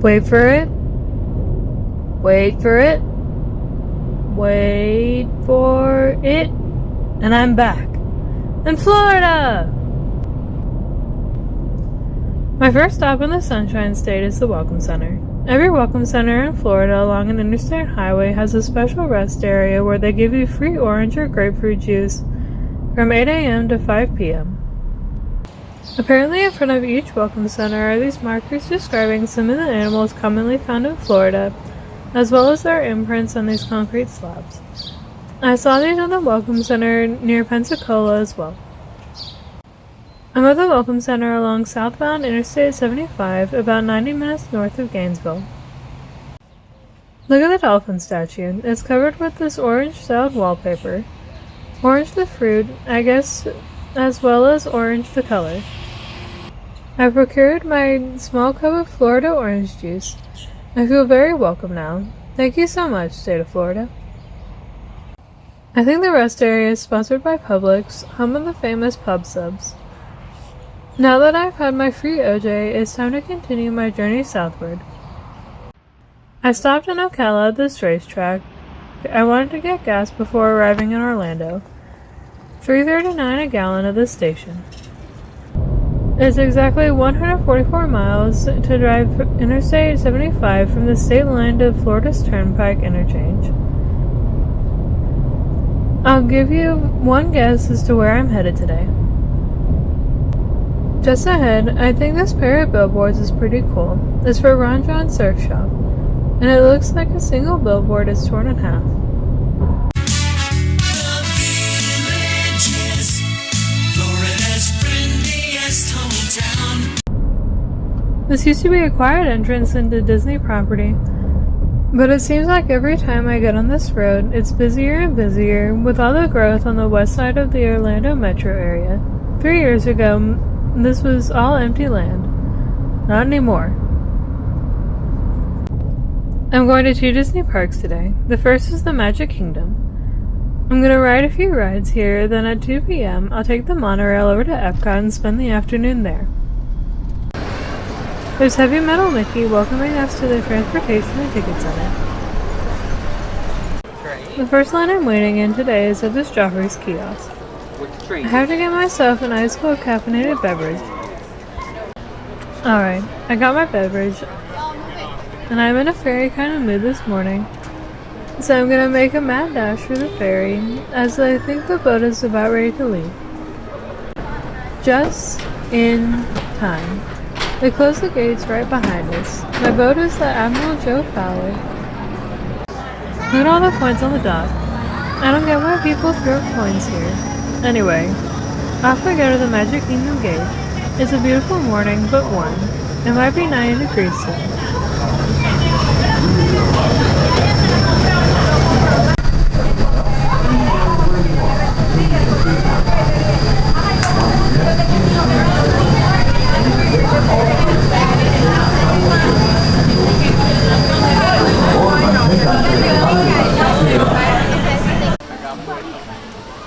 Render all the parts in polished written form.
Wait for it. Wait for it. Wait for it. And I'm back. In Florida! My first stop in the Sunshine State is the Welcome Center. Every Welcome Center in Florida along an interstate highway has a special rest area where they give you free orange or grapefruit juice from 8 a.m. to 5 p.m. Apparently in front of each Welcome Center are these markers describing some of the animals commonly found in Florida, as well as their imprints on these concrete slabs. I saw these on the Welcome Center near Pensacola as well. I'm at the Welcome Center along southbound Interstate 75, about 90 minutes north of Gainesville. Look at the dolphin statue. It's covered with this orange-styled wallpaper. Orange the fruit, I guess, as well as orange the color. I procured my small cup of Florida orange juice. I feel very welcome now. Thank you so much, State of Florida. I think the rest area is sponsored by Publix, home of the famous pub subs. Now that I've had my free OJ, it's time to continue my journey southward. I stopped in Ocala at this racetrack. I wanted to get gas before arriving in Orlando. $3.39 a gallon at this station. It's exactly 144 miles to drive Interstate 75 from the state line to Florida's Turnpike interchange. I'll give you one guess as to where I'm headed today. Just ahead, I think this pair of billboards is pretty cool. It's for Ron John Surf Shop, and it looks like a single billboard is torn in half. This used to be a quiet entrance into Disney property, but it seems like every time I get on this road, it's busier and busier with all the growth on the west side of the Orlando metro area. 3 years ago, this was all empty land. Not anymore. I'm going to 2 Disney parks today. The first is the Magic Kingdom. I'm going to ride a few rides here, then at 2 p.m. I'll take the monorail over to Epcot and spend the afternoon there. There's Heavy Metal Mickey welcoming us to the Transportation and Ticket Center. The first line I'm waiting in today is at this Joffrey's kiosk. I have to get myself an ice cold caffeinated beverage. Alright, I got my beverage, and I'm in a ferry kind of mood this morning, so I'm gonna make a mad dash for the ferry, as I think the boat is about ready to leave. Just in time. They close the gates right behind us. My boat is the Admiral Joe Fowler. Look at all the coins on the dock. I don't get why people throw coins here. Anyway, off we go to the Magic Kingdom gate. It's a beautiful morning, but warm. It might be 90 degrees today.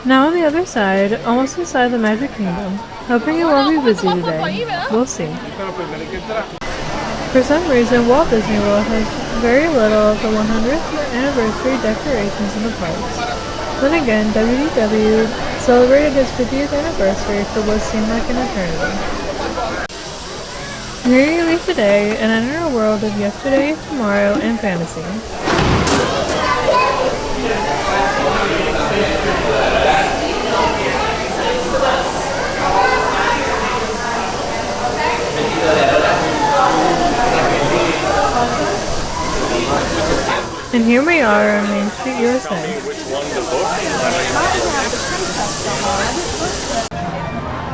Now on the other side, almost inside the Magic Kingdom. Hoping it won't be busy today. We'll see. For some reason, Walt Disney World has very little of the 100th anniversary decorations in the parks. Then again, WDW celebrated its 50th anniversary for what seemed like an eternity. Here you leave today and enter a world of yesterday, tomorrow, and fantasy. And here we are on Main Street, USA.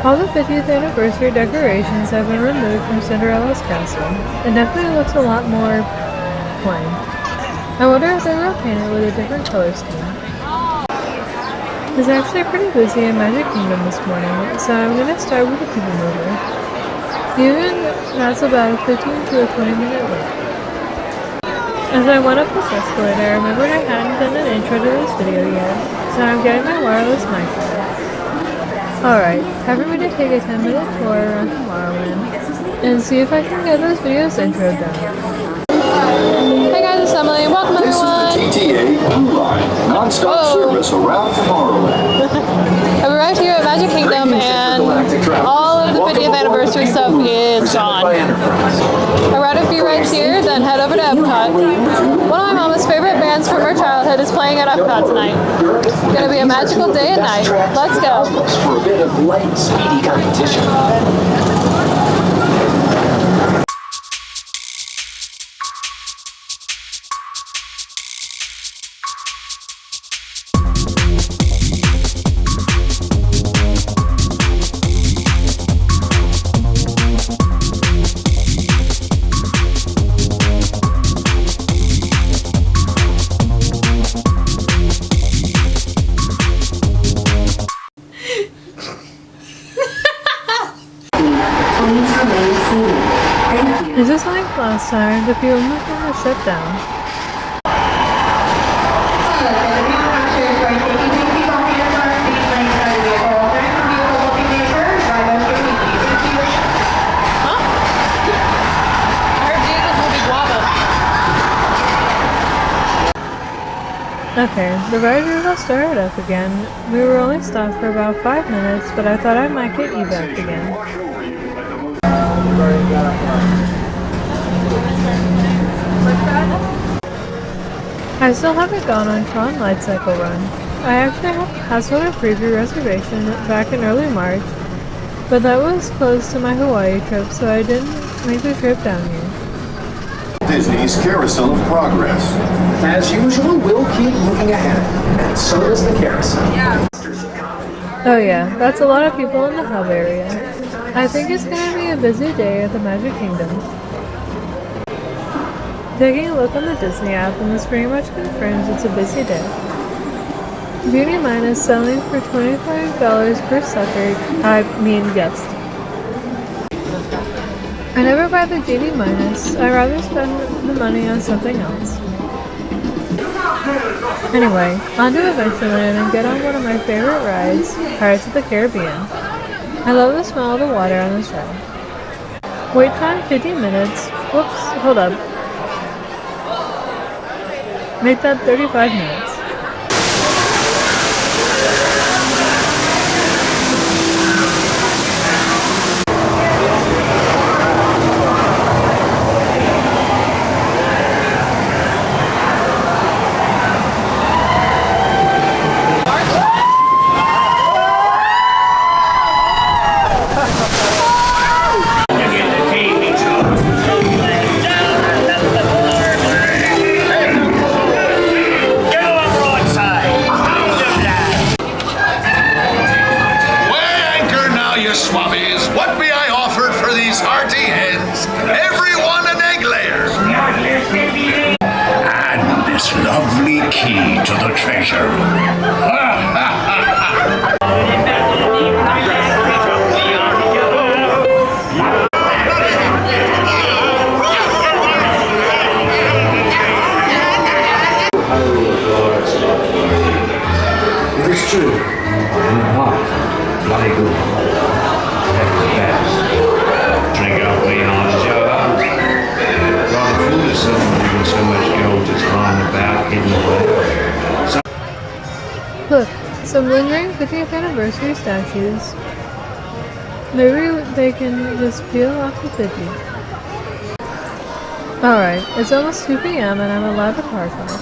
All the 50th anniversary decorations have been removed from Cinderella's castle. It definitely looks a lot more plain. I wonder if they were painted with a different color scheme. It's actually pretty busy in Magic Kingdom this morning, so I'm going to start with the People Mover. Even that's about a 15 to a 20 minute wait. As I went up this escalator, I remembered I hadn't done an intro to this video yet, so I'm getting my wireless microphone. Alright, time for me to take a 10-minute tour around Tomorrowland. and see if I can get this video's intro done. Hey guys, it's Emily. Welcome everyone. This is the TTA Blue Line, non-stop service around Tomorrowland. I've arrived here at Magic Kingdom and all of the 50th anniversary stuff is gone. I ride a few rides here, then head over to Epcot. One of my mama's favorite bands from her childhood is playing at Epcot tonight. It's gonna be a magical day and night. Let's go. For a bit of light, speedy competition. Is this like last time? The people moved on the shutdown. Huh? I heard vehicles will be guava. Okay, the ride route all started up again. We were only stopped for about 5 minutes, but I thought I might get evac again. I still haven't gone on Tron Light Cycle Run. I actually had a preview reservation back in early March, but that was close to my Hawaii trip, so I didn't make the trip down here. Disney's Carousel of Progress. As usual, we'll keep moving ahead, and so does the carousel. Yeah. Oh yeah, that's a lot of people in the hub area. I think it's going to be a busy day at the Magic Kingdom. Taking a look on the Disney app, and this pretty much confirms it's a busy day. Genie Mine is selling for $25 per sucker, guest. I never buy the Genie Minus, I'd rather spend the money on something else. Anyway, on to Adventureland and get on one of my favorite rides, Pirates of the Caribbean. I love the smell of the water on this ride. Wait time 50 minutes. Whoops, hold up. Make that 35 minutes. Lovely key to the treasure room. It is true. In the past, bloody good. That's the best. Drink up Leon Joe. Rather foolish someone leaving so much gold just lying about hidden away. Look, some lingering 50th anniversary statues. Maybe they can just peel off the 50. Alright, it's almost 2 p.m. and I'm allowed to park off.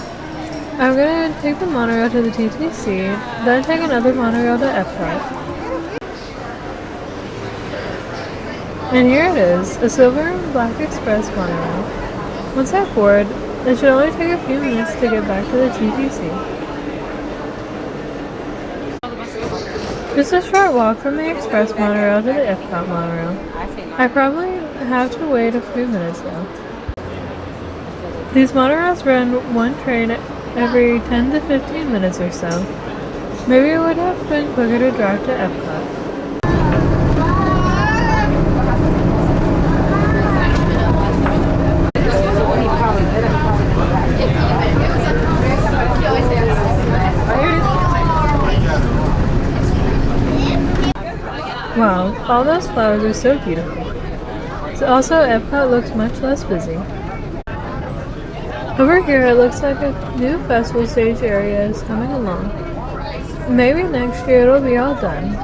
I'm gonna take the monorail to the TTC, then take another monorail to Epcot. And here it is, a silver and black express monorail. Once I board, it should only take a few minutes to get back to the TTC. Just a short walk from the express monorail to the Epcot monorail. I probably have to wait a few minutes though. These monorails run one train every 10 to 15 minutes or so. Maybe it would have been quicker to drive to Epcot. Wow, all those flowers are so beautiful. Also, Epcot looks much less busy. Over here, it looks like a new festival stage area is coming along. Maybe next year it'll be all done.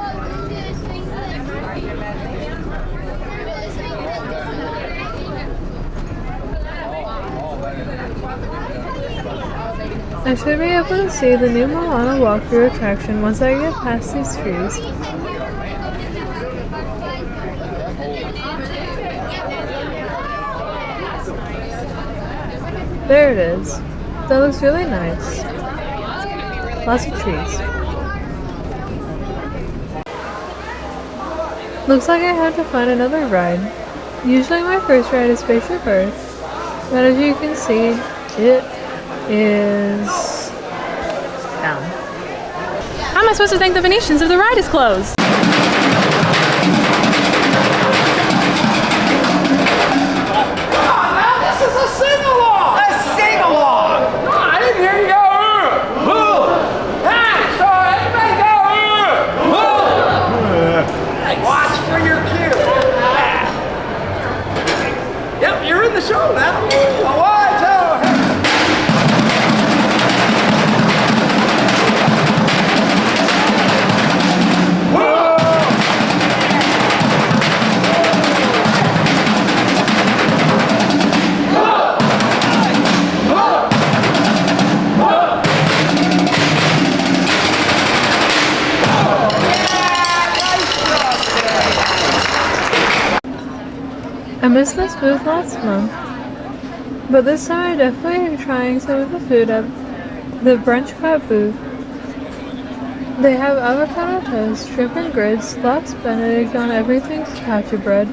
I should be able to see the new Moana walkthrough attraction once I get past these trees. There it is. That looks really nice. Lots of trees. Looks like I have to find another ride. Usually my first ride is Spaceship Earth, but as you can see, it is down. How am I supposed to thank the Venetians if the ride is closed? This is a sing-along! A sing-along! No, I didn't hear you go, Hey, so everybody go, Hey, watch for your cue. Yep, you're in the show now. One, two, hey. I missed this booth last month, but this time I definitely am trying some of the food at the Brunch Cut booth. They have avocado toast, shrimp and grits, lox benedict on everything focaccia bread,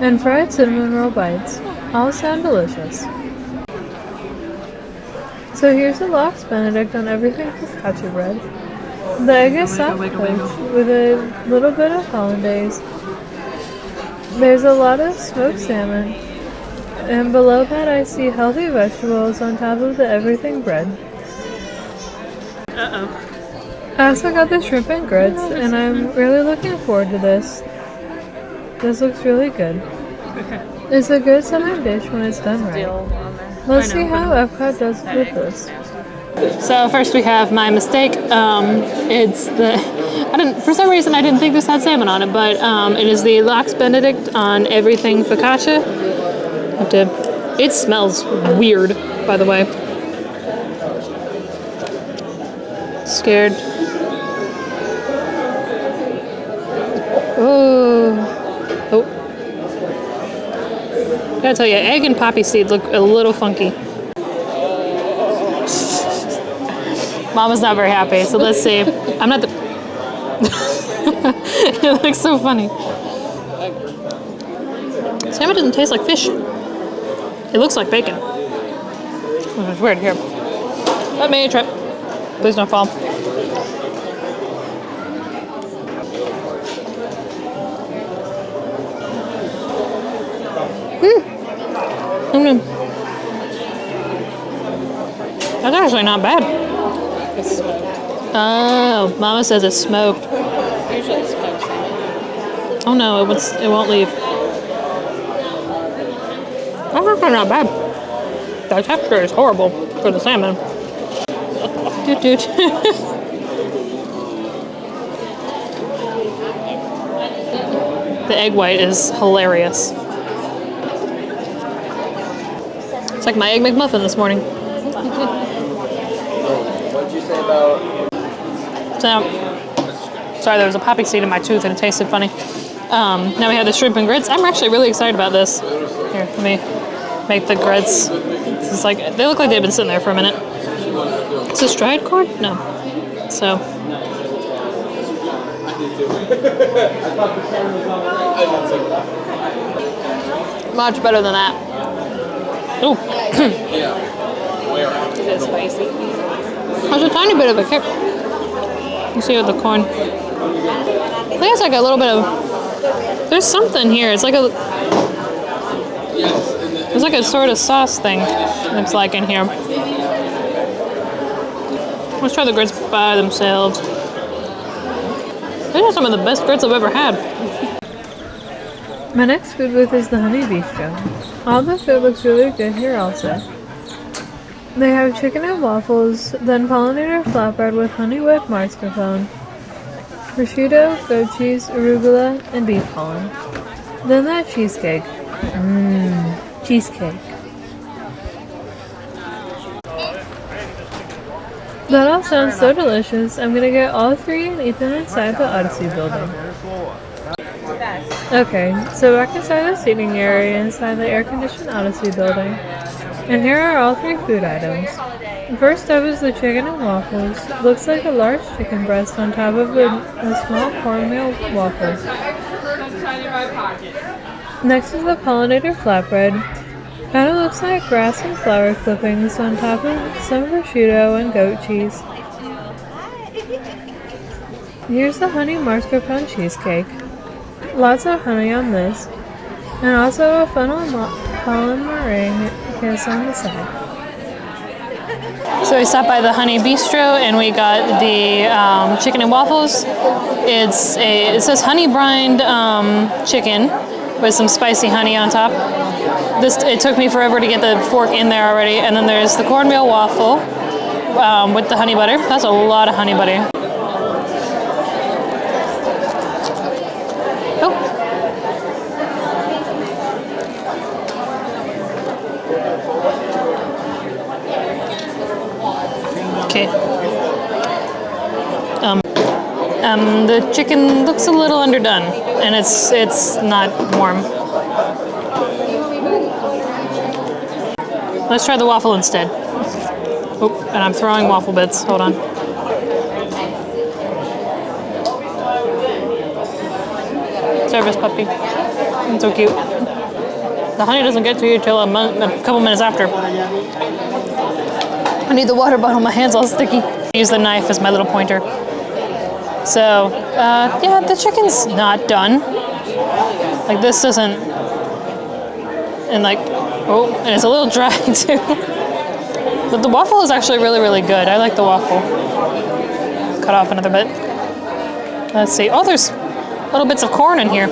and fried cinnamon roll bites. All sound delicious. So here's the lox benedict on everything focaccia bread. The egg is soft poached with a little bit of hollandaise. There's a lot of smoked salmon, and below that I see healthy vegetables on top of the everything bread. I also got the shrimp and grits, and I'm really looking forward to this. This looks really good. It's a good southern dish when it's done right. Let's see how Epcot does with this. So first we have my mistake. It's the for some reason I didn't think this had salmon on it, but it is the lox benedict on everything focaccia. It smells weird, by the way. Scared. Oh. Gotta tell you, egg and poppy seed look a little funky. Mama's not very happy, so let's see. I'm not the... It looks so funny. Salmon doesn't taste like fish. It looks like bacon. It's weird. Here. Let me try. Please don't fall. That's actually not bad. It's smoked. Oh, Mama says it's smoked. Usually it's smoked salmon. Oh no, it won't leave. That's actually not bad. The texture is horrible for the salmon. Doot. The egg white is hilarious. It's like my egg McMuffin this morning. What did you say about... So, sorry, there was a poppy seed in my tooth and it tasted funny. Now we have the shrimp and grits. I'm actually really excited about this. Here, let me make the grits. It's like, they look like they've been sitting there for a minute. Is this dried corn? No. So. Much better than that. Ooh. Is it spicy? There's a tiny bit of a kick. You see with the corn. I think it's like a little bit of... There's something here. It's like a... It's like a sort of sauce thing. Looks like in here. Let's try the grits by themselves. These are some of the best grits I've ever had. My next food booth is the Honey Bistro. All the food looks really good here also. They have chicken and waffles, then pollinator flatbread with honey whipped mascarpone, prosciutto, goat cheese, arugula, and beef pollen. Then that cheesecake. Cheesecake. That all sounds so delicious. I'm gonna get all three and eat them inside the Odyssey building. Okay, so back inside the seating area inside the air-conditioned Odyssey building. And here are all three food items. First up is the chicken and waffles. Looks like a large chicken breast on top of a small cornmeal waffle. Next is the pollinator flatbread. Kinda looks like grass and flower clippings on top of some prosciutto and goat cheese. Here's the honey mascarpone cheesecake. Lots of honey on this. And also a funnel pollen meringue kiss on the side. So we stopped by the Honey Bistro and we got the chicken and waffles. It says honey brined chicken with some spicy honey on top. It took me forever to get the fork in there already. And then there's the cornmeal waffle with the honey butter. That's a lot of honey butter. Oh. Okay. The chicken looks a little underdone, and it's not warm. Let's try the waffle instead. Oh, and I'm throwing waffle bits. Hold on. Service puppy. It's so cute. The honey doesn't get to you till a couple minutes after. I need the water bottle. My hand's all sticky. I use the knife as my little pointer. So, yeah, the chicken's not done. Like, this doesn't... And, like... Oh, and it's a little dry, too. But the waffle is actually really, really good. I like the waffle. Cut off another bit. Let's see. Oh, there's little bits of corn in here.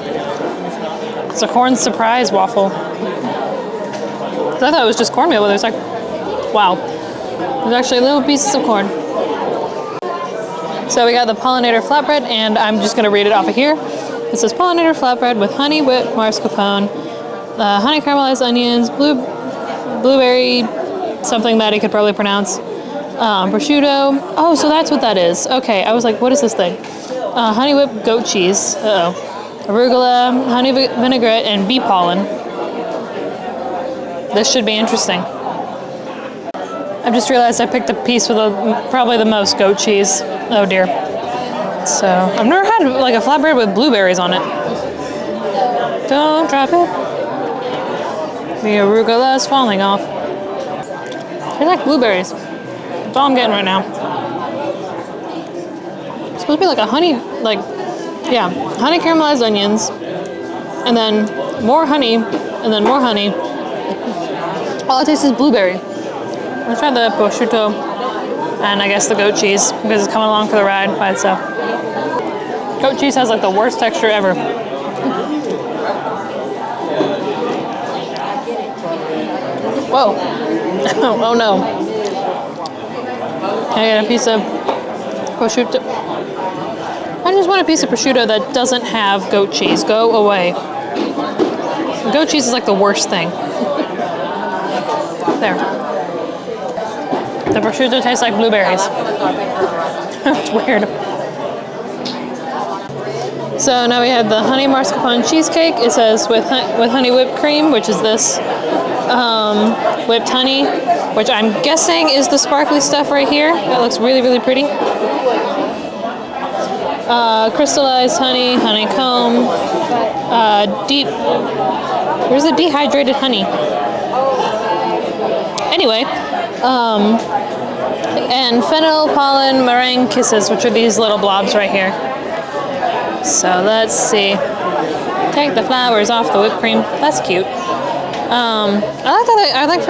It's a corn surprise waffle. I thought it was just cornmeal, but there's like... Wow. There's actually little pieces of corn. So we got the pollinator flatbread, and I'm just going to read it off of here. It says pollinator flatbread with honey whipped mascarpone, honey caramelized onions, blueberry, something that he could probably pronounce, prosciutto. Oh, so that's what that is. Okay, I was like, what is this thing? Honey whipped goat cheese. Arugula, honey vinaigrette, and bee pollen. This should be interesting. I've just realized I picked a piece with probably the most goat cheese. Oh dear. So, I've never had like a flatbread with blueberries on it. Don't drop it. The arugula is falling off. I like blueberries. That's all I'm getting right now. It's supposed to be like a honey, honey caramelized onions, and then more honey, and then more honey. All it tastes is blueberry. Let's try the prosciutto and I guess the goat cheese because it's coming along for the ride by itself. Goat cheese has like the worst texture ever. Whoa. Oh no. Can I get a piece of prosciutto? I just want a piece of prosciutto that doesn't have goat cheese. Go away. Goat cheese is like the worst thing. There. The prosciutto tastes like blueberries. It's weird. So now we have the honey mascarpone cheesecake. It says with honey whipped cream, which is this whipped honey, which I'm guessing is the sparkly stuff right here. That looks really, really pretty. Crystallized honey, honeycomb, where's the dehydrated honey? Anyway, and fennel pollen meringue kisses, which are these little blobs right here. So let's see. Take the flowers off the whipped cream. That's cute. I like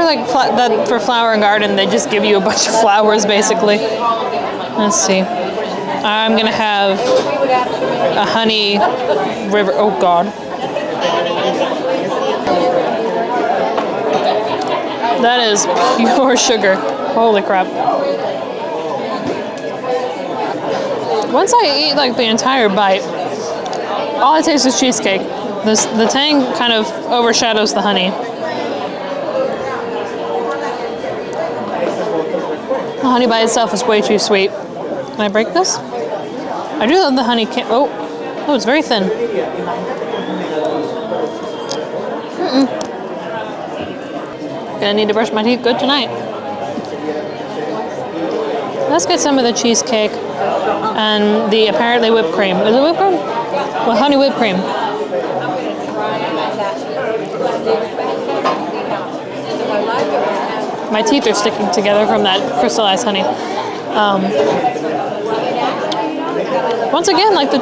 for Flower Garden, they just give you a bunch of flowers basically. Let's see. I'm gonna have a honey river. Oh God. That is pure sugar. Holy crap. Once I eat like the entire bite, all I taste is cheesecake. The tang kind of overshadows the honey. The honey by itself is way too sweet. Can I break this? I do love the honey oh, it's very thin. Gonna need to brush my teeth good tonight. Let's get some of the cheesecake and the apparently whipped cream. Is it whipped cream? Well, honey whipped cream. My teeth are sticking together from that crystallized honey. Once again, like the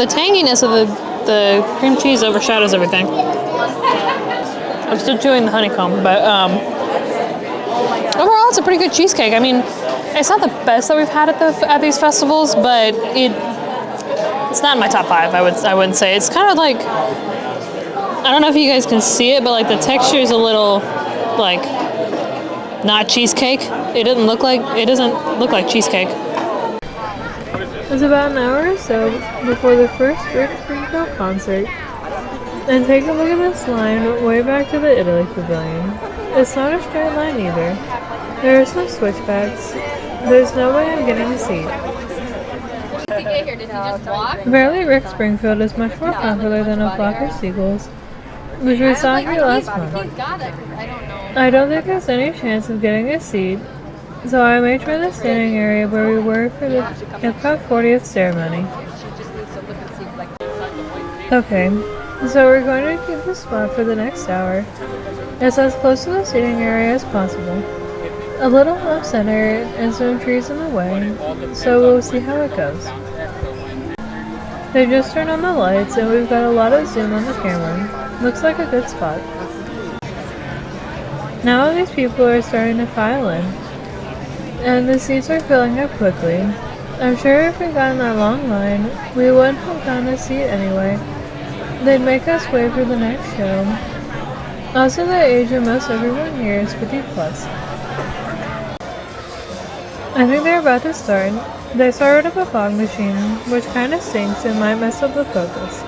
tanginess of the cream cheese overshadows everything. I'm still chewing the honeycomb, but overall, it's a pretty good cheesecake. I mean, it's not the best that we've had at these festivals, but it's not in my top 5. I wouldn't say. It's kind of like, I don't know if you guys can see it, but like the texture is a little like not cheesecake. It doesn't look like cheesecake. It's about an hour or so before the first Rick Springfield concert. And take a look at this line way back to the Italy Pavilion. It's not a straight line either. There are some switchbacks. There's no way I'm getting a seat. Apparently Rick Springfield is much more popular than a flock of seagulls, which we saw here last month. I don't think there's any chance of getting a seat, so I may try the standing area where we were for the Epcot 40th ceremony. Okay, so we're going to keep the spot for the next hour. It's as close to the seating area as possible. A little off-center and some trees in the way, so we'll see how it goes. They just turned on the lights and we've got a lot of zoom on the camera. Looks like a good spot. Now all these people are starting to file in, and the seats are filling up quickly. I'm sure if we got in that long line, we wouldn't have gotten a seat anyway. They'd make us wait for the next show. Also, the age of most everyone here is 50 plus. I think they're about to start. They started up a fog machine, which kinda stinks and might mess up the focus.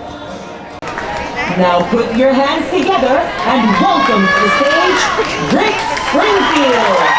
Now put your hands together and welcome to the stage, Rick Springfield!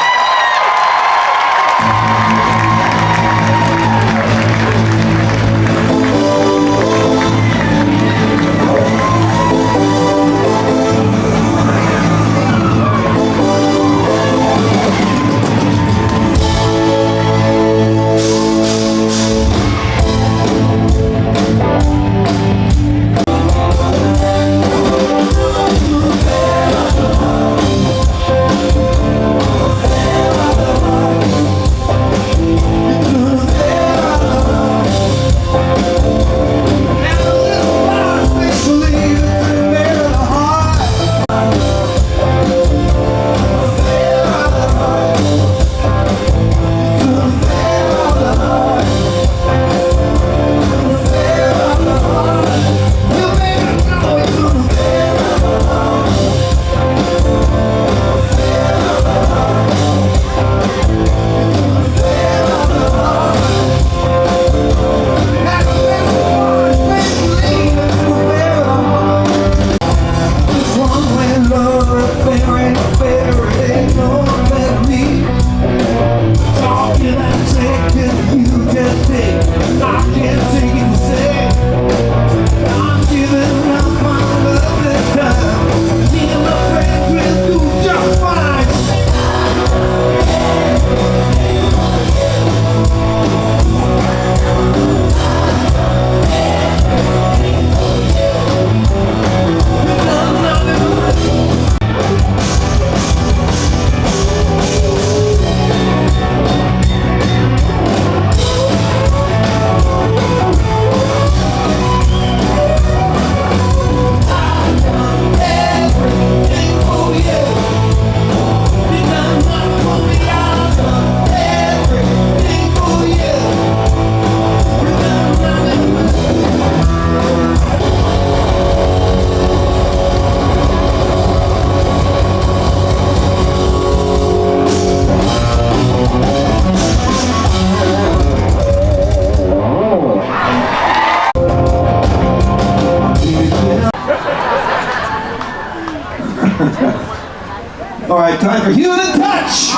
All right, time for human touch.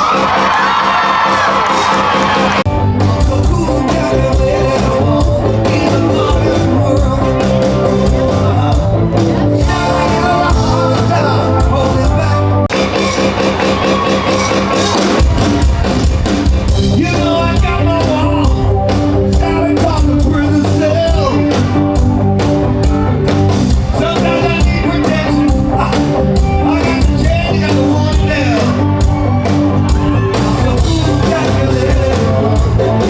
You know I got my wall, started talking prison cell. Sometimes I need protection. I got the chain, got the one down. So who's calculated in the modern world?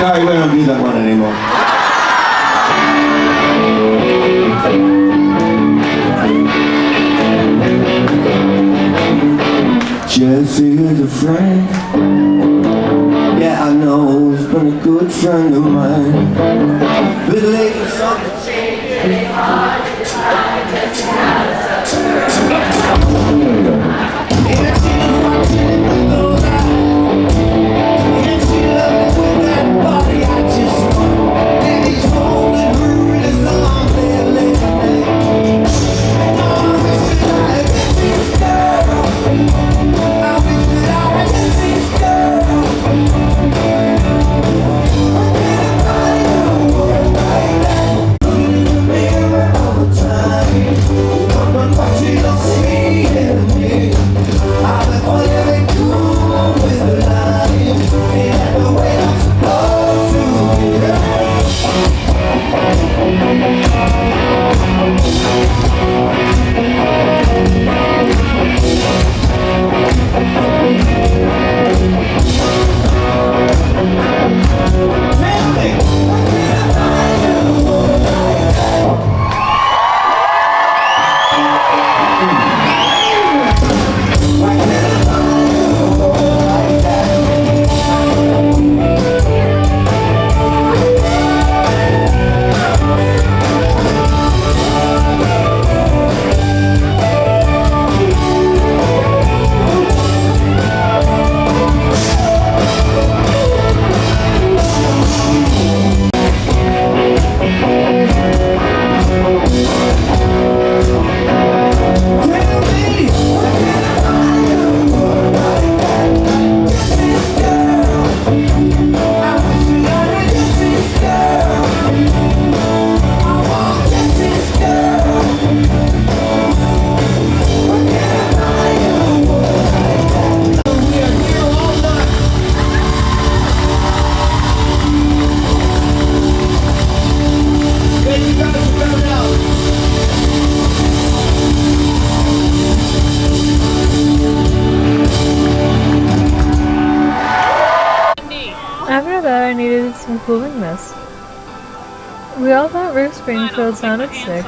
Sorry, we don't do that one anymore. Jesse is a friend. Yeah, I know, he's been a good friend of mine. But lately something changed in his heart. Time cooling mist. We all thought Rick Springfield sounded sick.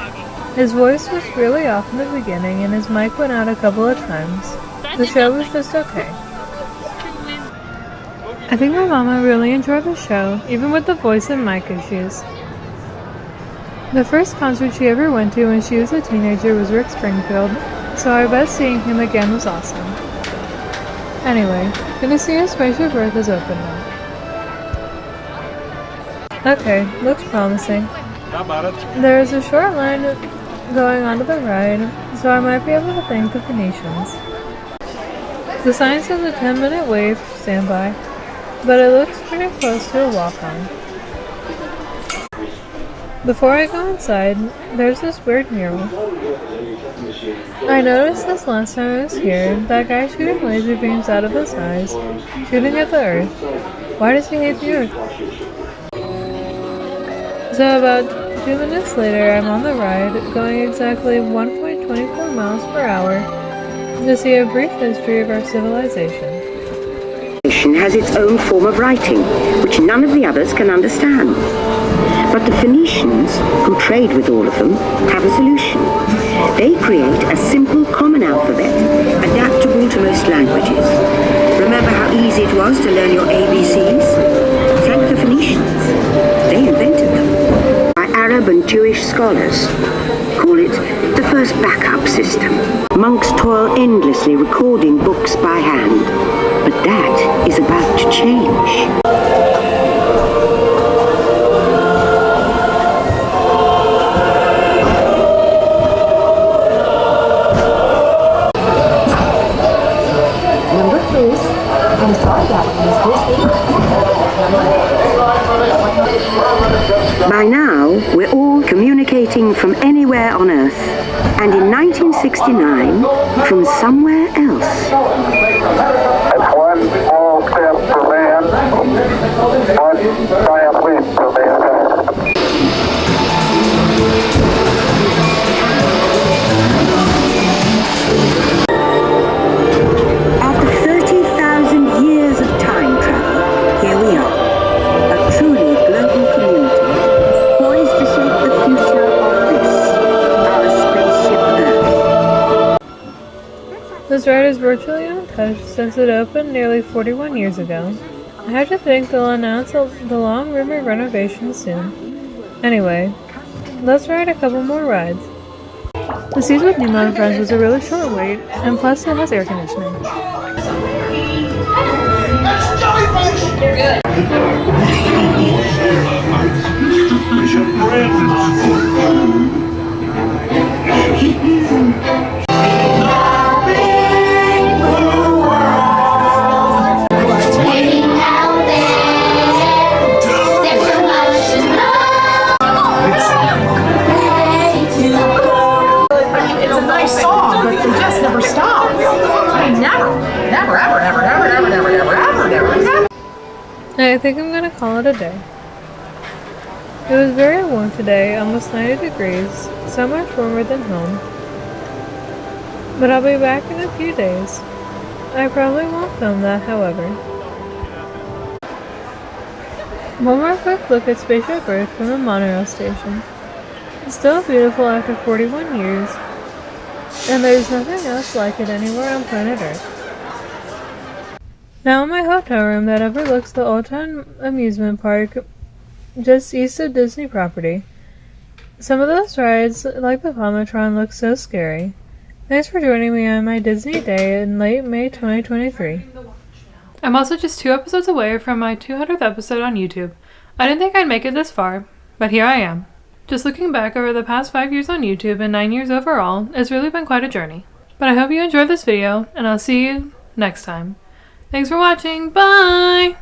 His voice was really off in the beginning and his mic went out a couple of times. The show was just okay. I think my mama really enjoyed the show, even with the voice and mic issues. The first concert she ever went to when she was a teenager was Rick Springfield, so I bet seeing him again was awesome. Anyway, gonna see if Spaceship Earth is open now. Okay, looks promising. How about it? There is a short line going onto the ride, so I might be able to thank the Phoenicians. The sign says a 10-minute wait for standby, but it looks pretty close to a walk-on. Before I go inside, there's this weird mural. I noticed this last time I was here, that guy shooting laser beams out of his eyes, shooting at the earth. Why does he hate the earth? So about 2 minutes later, I'm on the ride, going exactly 1.24 miles per hour to see a brief history of our civilization. Has its own form of writing, which none of the others can understand. But the Phoenicians, who trade with all of them, have a solution. They create a simple common alphabet, adaptable to most languages. Remember how easy it was to learn your ABCs? Thank the Phoenicians. They invented them. By Arab and Jewish scholars. Call it the first backup system. Monks toil endlessly recording books by hand. But that is about to change. Number please. I'm sorry that one is busy. By now, we're all communicating from anywhere on Earth. And in 1969, from somewhere else. That's one small step for man, one giant leap for mankind. After 30,000 years of time travel, here we are, a truly global community, poised to shape the future of this, our spaceship Earth. This ride is virtually untouched since it opened nearly 41 years ago. I have to think they'll announce the long-rumored renovation soon. Anyway, let's ride a couple more rides. The Seas with Nemo and Friends was a really short wait, and plus it has air conditioning. I think I'm gonna call it a day. It was very warm today, almost 90 degrees, so much warmer than home. But I'll be back in a few days. I probably won't film that, however. One more quick look at Spaceship Earth from the monorail station. It's still beautiful after 41 years, and there's nothing else like it anywhere on planet Earth. Now in my hotel room that overlooks the Old Town Amusement Park just east of Disney property. Some of those rides, like the Palmatron, look so scary. Thanks for joining me on my Disney day in late May 2023. I'm also just 2 episodes away from my 200th episode on YouTube. I didn't think I'd make it this far, but here I am. Just looking back over the past 5 years on YouTube and 9 years overall, it's really been quite a journey. But I hope you enjoyed this video, and I'll see you next time. Thanks for watching. Bye!